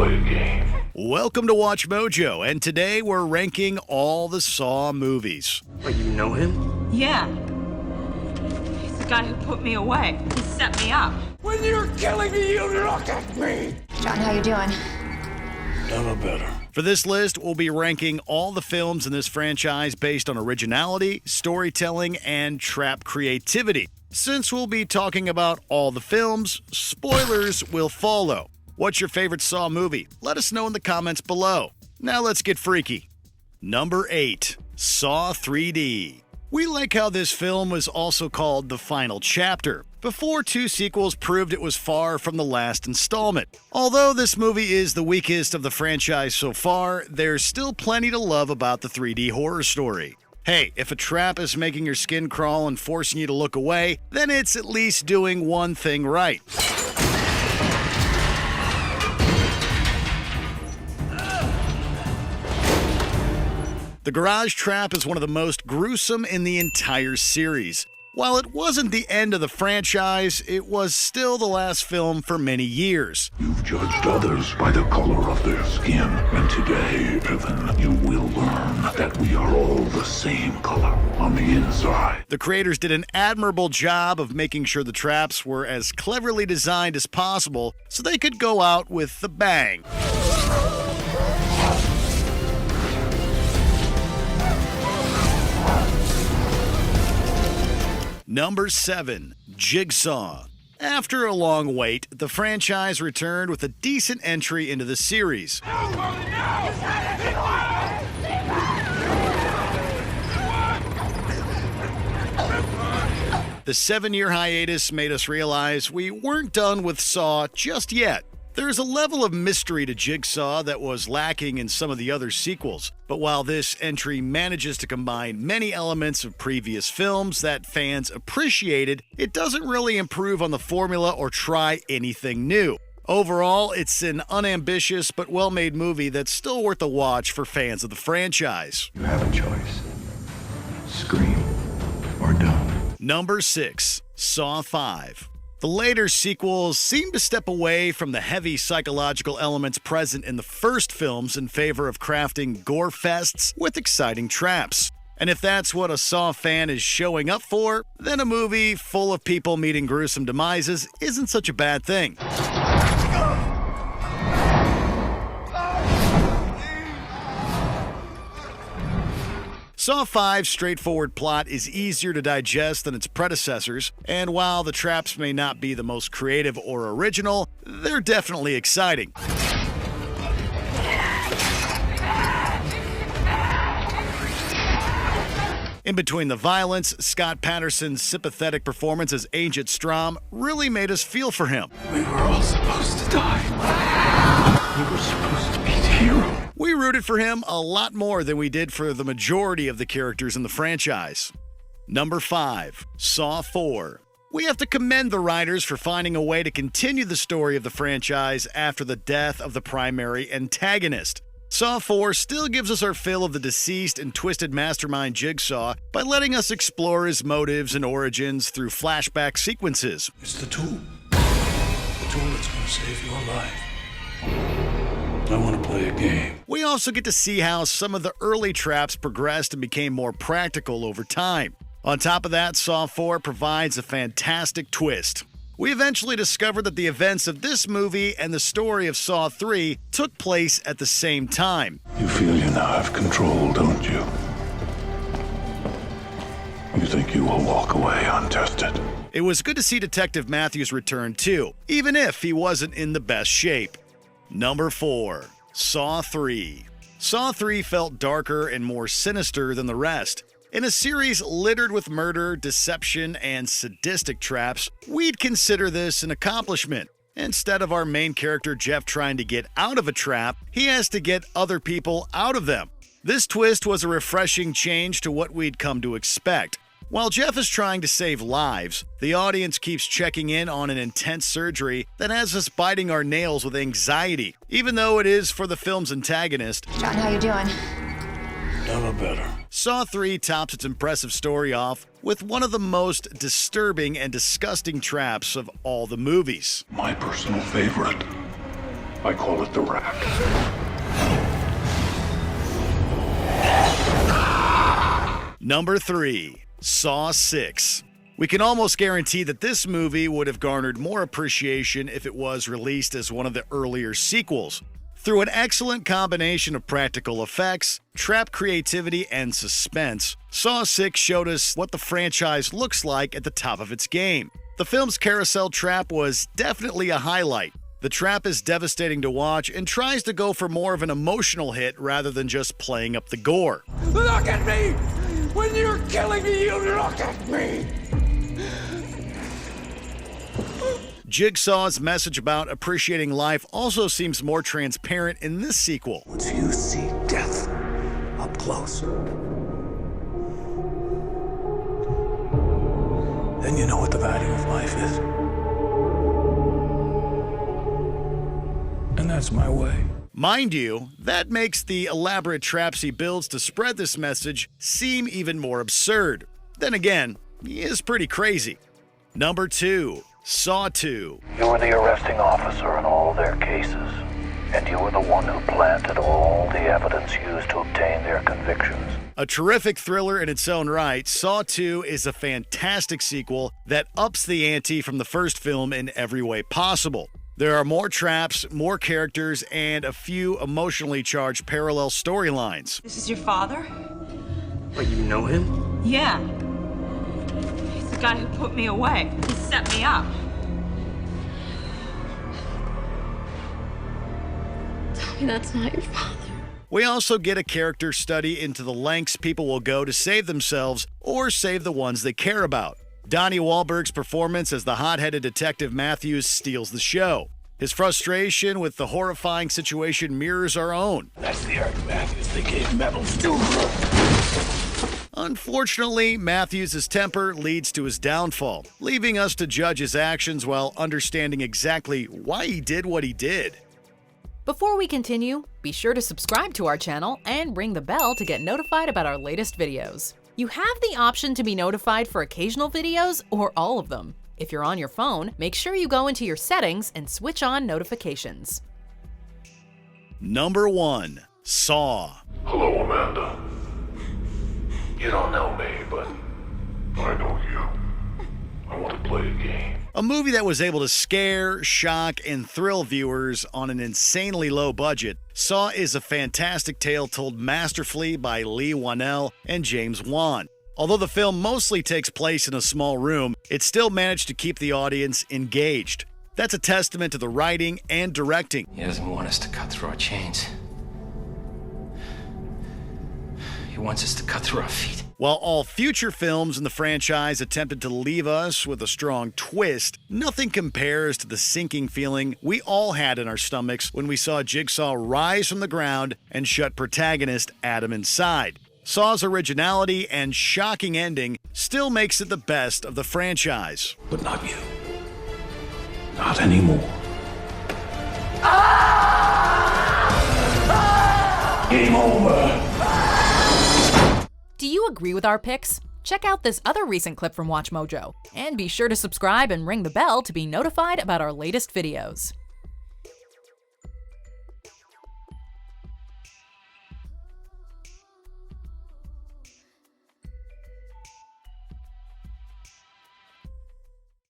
play a game. Welcome to Watch Mojo, and today we're ranking all the Saw movies. Wait, you know him? Yeah. He's the guy who put me away. He set me up. When you're killing me, you look at me! John, how you doing? Never better. For this list, we'll be ranking all the films in this franchise based on originality, storytelling, and trap creativity. Since we'll be talking about all the films, spoilers will follow. What's your favorite Saw movie? Let us know in the comments below. Now let's get freaky. Number 8. Saw 3D. We like how this film was also called The Final Chapter, before 2 sequels proved it was far from the last installment. Although this movie is the weakest of the franchise so far, there's still plenty to love about the 3D horror story. Hey, if a trap is making your skin crawl and forcing you to look away, then it's at least doing one thing right. The garage trap is one of the most gruesome in the entire series. While it wasn't the end of the franchise, it was still the last film for many years. You've judged others by the color of their skin. And today, Evan, you will learn that we are all the same color on the inside. The creators did an admirable job of making sure the traps were as cleverly designed as possible so they could go out with the bang. Number 7. Jigsaw. After a long wait, the franchise returned with a decent entry into the series. The 7-year hiatus made us realize we weren't done with Saw just yet. There's a level of mystery to Jigsaw that was lacking in some of the other sequels, but while this entry manages to combine many elements of previous films that fans appreciated, it doesn't really improve on the formula or try anything new. Overall, it's an unambitious but well-made movie that's still worth a watch for fans of the franchise. You have a choice. Scream or don't. Number 6. Saw 5. The later sequels seem to step away from the heavy psychological elements present in the first films in favor of crafting gore fests with exciting traps. And if that's what a Saw fan is showing up for, then a movie full of people meeting gruesome demises isn't such a bad thing. Saw 5's straightforward plot is easier to digest than its predecessors, and while the traps may not be the most creative or original, they're definitely exciting. In between the violence, Scott Patterson's sympathetic performance as Agent Strom really made us feel for him. We were all supposed to die. We were supposed to be the hero. We rooted for him a lot more than we did for the majority of the characters in the franchise. Number 5. Saw 4. We have to commend the writers for finding a way to continue the story of the franchise after the death of the primary antagonist. Saw 4 still gives us our fill of the deceased and twisted mastermind Jigsaw by letting us explore his motives and origins through flashback sequences. It's the tool. The tool that's going to save your life. I want to play a game. We also get to see how some of the early traps progressed and became more practical over time. On top of that, Saw 4 provides a fantastic twist. We eventually discovered that the events of this movie and the story of Saw 3 took place at the same time. You feel you now have control, don't you? You think you will walk away untested. It was good to see Detective Matthews return too, even if he wasn't in the best shape. Number 4. Saw 3. Saw 3 felt darker and more sinister than the rest. In a series littered with murder, deception, and sadistic traps, we'd consider this an accomplishment. Instead of our main character Jeff trying to get out of a trap, he has to get other people out of them. This twist was a refreshing change to what we'd come to expect. While Jeff is trying to save lives, the audience keeps checking in on an intense surgery that has us biting our nails with anxiety, even though it is for the film's antagonist. John, how you doing? Never better. Saw 3 tops its impressive story off with one of the most disturbing and disgusting traps of all the movies. My personal favorite I call it the rack. Number 3. Saw 6. We can almost guarantee that this movie would have garnered more appreciation if it was released as one of the earlier sequels. Through an excellent combination of practical effects, trap creativity, and suspense, Saw 6 showed us what the franchise looks like at the top of its game. The film's carousel trap was definitely a highlight. The trap is devastating to watch and tries to go for more of an emotional hit rather than just playing up the gore. Look at me! When you're killing me, you look at me! Jigsaw's message about appreciating life also seems more transparent in this sequel. Once you see death up close, then you know what the value of life is. And that's my way. Mind you, that makes the elaborate traps he builds to spread this message seem even more absurd. Then again, he is pretty crazy. Number 2. Saw 2. You were the arresting officer in all their cases, and you were the one who planted all the evidence used to obtain their convictions. A terrific thriller in its own right, Saw 2 is a fantastic sequel that ups the ante from the first film in every way possible. There are more traps, more characters, and a few emotionally charged parallel storylines. This is your father? What, you know him? Yeah. He's the guy who put me away. He set me up. Tell me that's not your father. We also get a character study into the lengths people will go to save themselves or save the ones they care about. Donnie Wahlberg's performance as the hot-headed Detective Matthews steals the show. His frustration with the horrifying situation mirrors our own. That's the Eric Matthews they gave medals to. Unfortunately, Matthews' temper leads to his downfall, leaving us to judge his actions while understanding exactly why he did what he did. Before we continue, be sure to subscribe to our channel and ring the bell to get notified about our latest videos. You have the option to be notified for occasional videos or all of them. If you're on your phone, make sure you go into your settings and switch on notifications. Number 1. Saw. Hello, Amanda. You don't know me, but I know you. I want to play a game. A movie that was able to scare, shock, and thrill viewers on an insanely low budget, Saw is a fantastic tale told masterfully by Lee Whannell and James Wan. Although the film mostly takes place in a small room, it still managed to keep the audience engaged. That's a testament to the writing and directing. He doesn't want us to cut through our chains. He wants us to cut through our feet. While all future films in the franchise attempted to leave us with a strong twist, nothing compares to the sinking feeling we all had in our stomachs when we saw Jigsaw rise from the ground and shut protagonist Adam inside. Saw's originality and shocking ending still makes it the best of the franchise. But not you. Not anymore. Game over. Do you agree with our picks? Check out this other recent clip from WatchMojo, and be sure to subscribe and ring the bell to be notified about our latest videos.